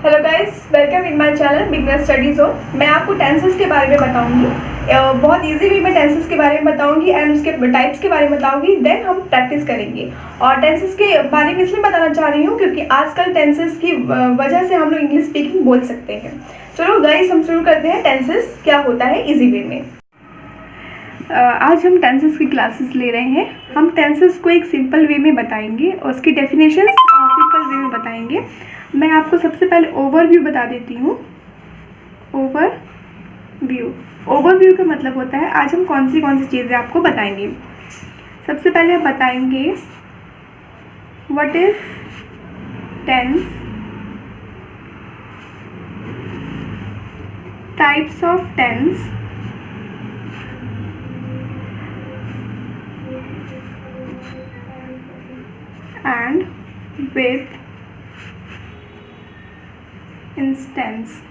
Hello guys, welcome in my channel beginner study zone. मैं आपको tenses के बारे में बताऊंगी। बहुत इजी वे में टेंसेस के बारे में बताऊंगी एंड उसके टाइप्स के बारे में बताऊंगी। देन हम प्रैक्टिस करेंगे। और टेंसेस के बारे में इसलिए बताना चाह रही हूँ क्योंकि आजकल टेंसेस की वजह से हम लोग इंग्लिश स्पीकिंग बोल सकते हैं। चलो गाइस, हम शुरू करते हैं टेंसेस क्या होता है इजी वे में। आज हम टेंसेस की क्लासेस ले रहे हैं। हम टेंसेस को एक सिंपल वे में बताएंगे और उसकी डेफिनेशंस सिंपल वे में बताएंगे। मैं आपको सबसे पहले ओवरव्यू बता देती हूँ। ओवरव्यू का मतलब होता है आज हम कौन सी चीज़ें आपको बताएंगे। सबसे पहले हम बताएंगे what is tense, types of tense, and with instance.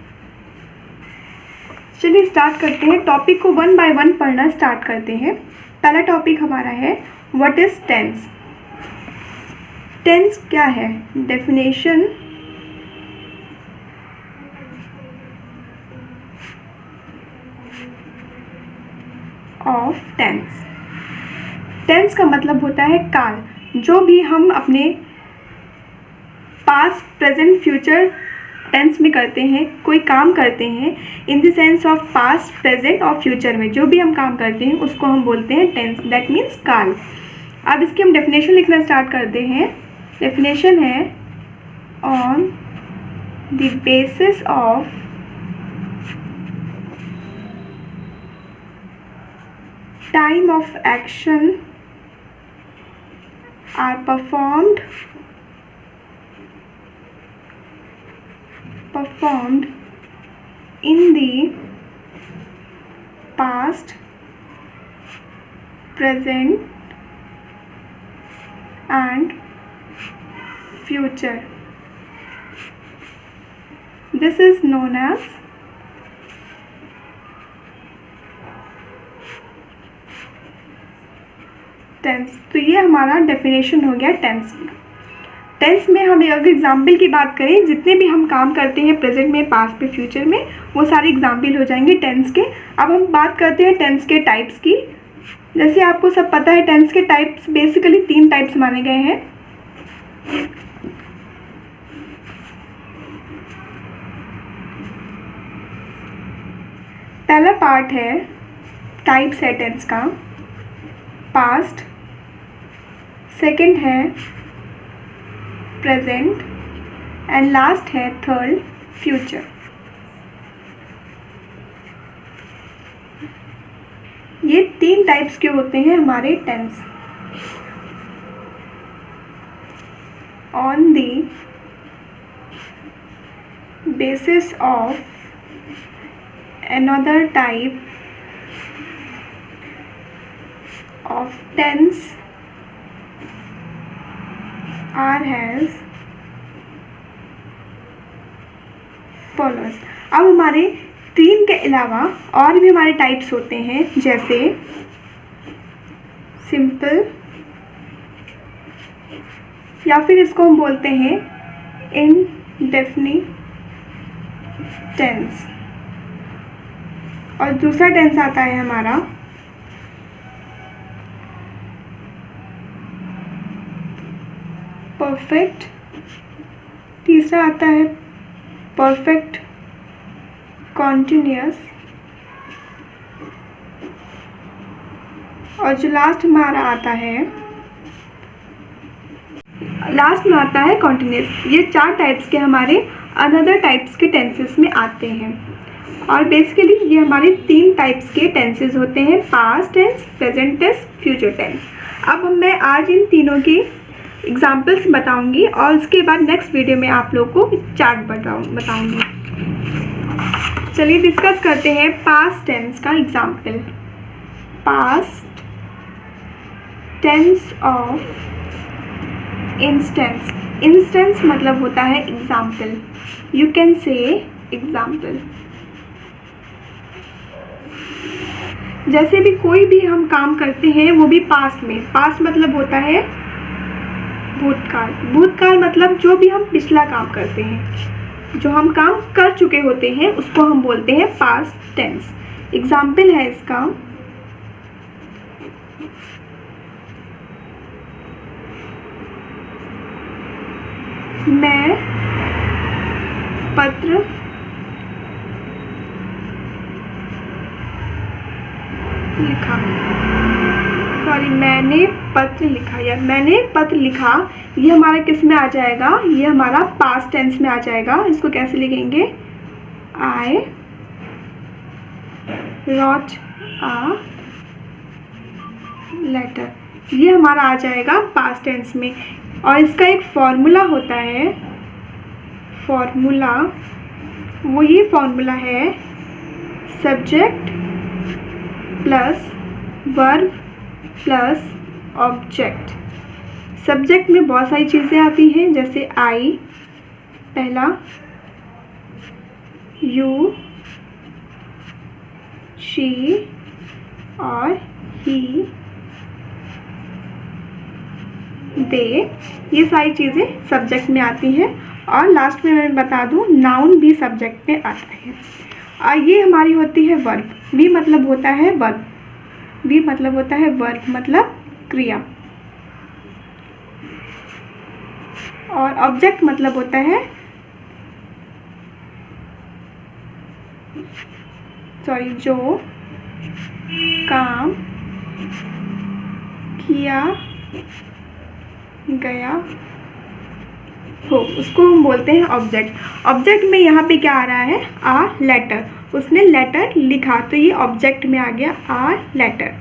चलिए स्टार्ट करते हैं। टॉपिक को वन बाय वन पढ़ना स्टार्ट करते हैं। पहला टॉपिक हमारा है व्हाट इज टेंस। टेंस क्या है? Definition of tense. टेंस का मतलब होता है काल। जो भी हम अपने पास्ट, प्रेजेंट, फ्यूचर टेंस में करते हैं, कोई काम करते हैं in the sense of past, present और फ्यूचर में जो भी हम काम करते हैं उसको हम बोलते हैं टेंस। दैट मीन्स काल। अब इसकी हम डेफिनेशन लिखना स्टार्ट करते हैं। डेफिनेशन है on the basis of time of action are performed in the past, present and future. This is known as tense. तो ये हमारा डेफिनेशन हो गया टेंस। टेंस में हम अगर एग्जाम्पल की बात करें, जितने भी हम काम करते हैं प्रेजेंट में, पास्ट में, फ्यूचर में, वो सारे एग्जाम्पल हो जाएंगे टेंस के। अब हम बात करते हैं टेंस के टाइप्स की। जैसे आपको सब पता है टेंस के टाइप्स बेसिकली 3 टाइप्स माने गए हैं। पहला पार्ट है टाइप्स है टेंस का, पास्ट। सेकंड है प्रेजेंट एंड लास्ट है थर्ड फ्यूचर। ये 3 टाइप्स के होते हैं हमारे tense. On the basis of another type of tense are as follows। अब हमारे 3 के अलावा और भी हमारे टाइप्स होते हैं, जैसे सिंपल, या फिर इसको हम बोलते हैं इंडेफिनिट टेंस। और दूसरा टेंस आता है हमारा परफेक्ट। तीसरा आता है परफेक्ट कॉन्टिन्यूअस। और जो लास्ट हमारा आता है, लास्ट में आता है कॉन्टिन्यूअस। ये 4 टाइप्स के हमारे अनदर टाइप्स के टेंसेस में आते हैं। और बेसिकली ये हमारे 3 टाइप्स के टेंसेस होते हैं, past tense, present tense, future tense. अब मैं आज इन तीनों की एग्जाम्पल्स बताऊंगी और उसके बाद नेक्स्ट वीडियो में आप लोगों को चार्ट बताऊंगी। चलिए डिस्कस करते हैं पास्ट टेंस का example. Past tense of instance. Instance मतलब होता है example. You can say example. जैसे भी कोई भी हम काम करते हैं वो भी पास्ट में। पास्ट मतलब होता है भूतकाल। भूतकाल मतलब जो भी हम पिछला काम करते हैं। जो हम काम कर चुके होते हैं उसको हम बोलते हैं पास्ट टेंस। एग्जाम्पल है इसका, मैं पत्र लिखा, सॉरी मैंने पत्र लिखा या मैंने पत्र लिखा, ये हमारा किस में आ जाएगा, ये हमारा पास्ट टेंस में आ जाएगा। इसको कैसे लिखेंगे, आई रॉट अ लेटर, ये हमारा आ जाएगा पास्ट टेंस में। और इसका एक फॉर्मूला होता है, फॉर्मूला, वो ये फॉर्मूला है subject plus verb plus object. Subject में बहुत सारी चीज़ें आती हैं, जैसे आई पहला, यू, शी और ही, दे, ये सारी चीज़ें सब्जेक्ट में आती हैं। और लास्ट में मैं बता दूं, नाउन भी सब्जेक्ट में आता है। और ये हमारी होती है वर्ब। भी मतलब होता है वर्ब, भी मतलब होता है वर्ब मतलब क्रिया, और ऑब्जेक्ट मतलब होता है, सॉरी, जो काम किया गया हो उसको हम बोलते हैं ऑब्जेक्ट। ऑब्जेक्ट में यहाँ पे क्या आ रहा है, आ लेटर, उसने लेटर लिखा तो ये ऑब्जेक्ट में आ गया आ लेटर,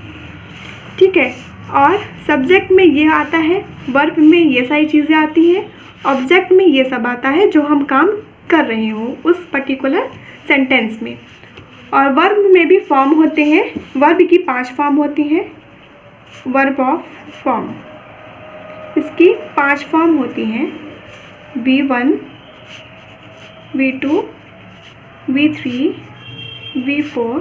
ठीक है। और सब्जेक्ट में ये आता है, वर्ब में ये सारी चीज़ें आती हैं, ऑब्जेक्ट में ये सब आता है जो हम काम कर रहे हो उस पर्टिकुलर सेंटेंस में। और वर्ब में भी फॉर्म होते हैं, वर्ब की 5 फॉर्म होती हैं, वर्ब ऑफ फॉर्म, इसकी 5 फॉर्म होती हैं, V1, V2, V3, V4,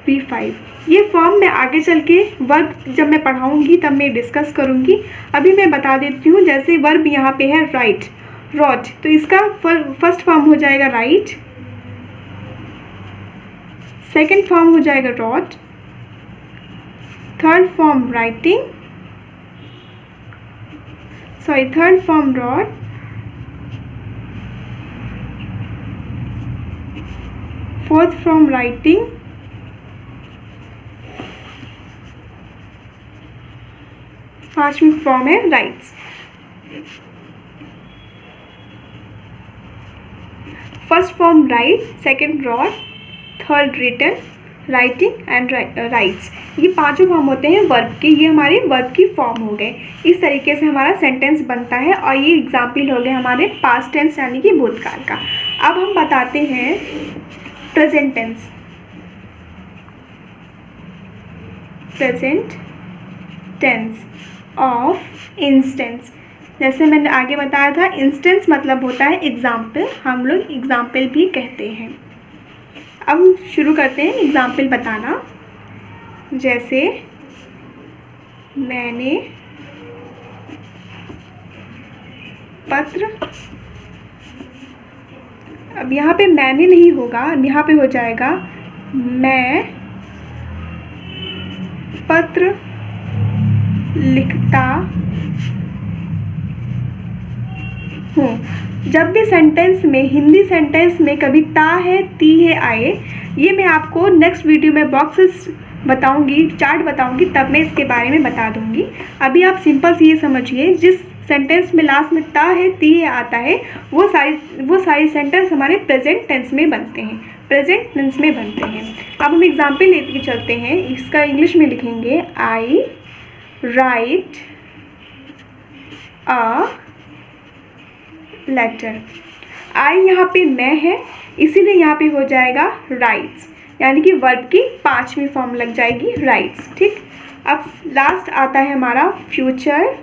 V5। ये फॉर्म मैं आगे चल के वर्ब जब मैं पढ़ाऊँगी तब मैं डिस्कस करूँगी। अभी मैं बता देती हूँ, जैसे वर्ब यहाँ पे है राइट, रॉट, तो इसका फर्स्ट फॉर्म हो जाएगा राइट, सेकेंड फॉर्म हो जाएगा wrote, third form writing, sorry third form wrote, fourth form writing, पांचवी फॉर्म है writes. First form write, second wrote, third written, writing and writes, ये पांचों फॉर्म होते हैं वर्ब के। ये हमारे वर्ब की फॉर्म हो गए। इस तरीके से हमारा सेंटेंस बनता है। और ये एग्जाम्पल हो गए हमारे पास्ट टेंस यानी कि भूतकाल का। अब हम बताते हैं present tense. Present tense of instance, जैसे मैंने आगे बताया था, इंस्टेंस मतलब होता है एग्जाम्पल, हम लोग एग्जाम्पल भी कहते हैं। अब शुरू करते हैं एग्जाम्पल बताना। जैसे मैंने पत्र, अब यहाँ पे मैंने नहीं होगा, यहाँ पे हो जाएगा मैं पत्र लिखता हूँ। जब भी सेंटेंस में, हिंदी सेंटेंस में कभी ता है, ती है आए, ये मैं आपको नेक्स्ट वीडियो में बॉक्सेस बताऊंगी, चार्ट बताऊंगी, तब मैं इसके बारे में बता दूंगी। अभी आप सिंपल से ये समझिए, जिस सेंटेंस में लास्ट में ता है, ती है आता है, वो सारी सेंटेंस हमारे प्रेजेंट टेंस में बनते हैं, प्रेजेंट टेंस में बनते हैं। अब हम एग्जाम्पल लेके चलते हैं। इसका इंग्लिश में लिखेंगे, आई राइट अ लेटर। आई यहाँ पे मैं है, इसीलिए यहाँ पे हो जाएगा राइट्स, यानी कि वर्ब की 5वीं फॉर्म लग जाएगी राइट्स, ठीक। अब लास्ट आता है हमारा फ्यूचर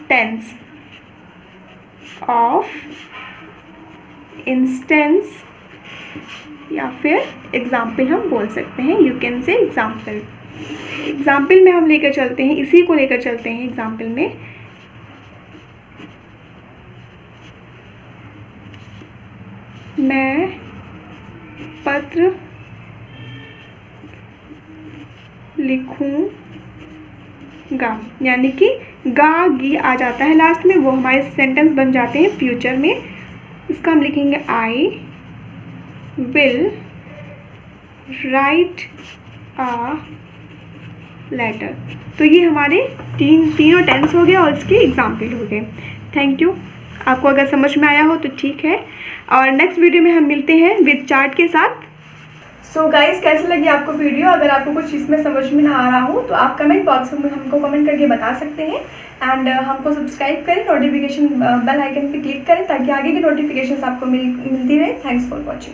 टेंस ऑफ इंस्टेंस, या फिर एग्जाम्पल हम बोल सकते हैं, you can say example. Example में हम लेकर चलते हैं, इसी को लेकर चलते हैं एग्जाम्पल में। मैं पत्र लिखूंगा, यानी कि गा गी आ जाता है लास्ट में, वो हमारे सेंटेंस बन जाते हैं फ्यूचर में। इसका हम लिखेंगे I will write a letter. तो ये हमारे तीनों टेंस हो गए और इसके एग्जाम्पल हो गए। Thank you. आपको अगर समझ में आया हो तो ठीक है, और नेक्स्ट वीडियो में हम मिलते हैं विद चार्ट के साथ। सो गाइस, कैसे लगी आपको वीडियो? अगर आपको कुछ इसमें समझ में ना आ रहा हो तो आप कमेंट बॉक्स में हमको कमेंट करके बता सकते हैं। एंड हमको सब्सक्राइब करें, नोटिफिकेशन बेल आइकन पे क्लिक करें ताकि आगे की नोटिफिकेशंस आपको मिलती रहे। Thanks for watching.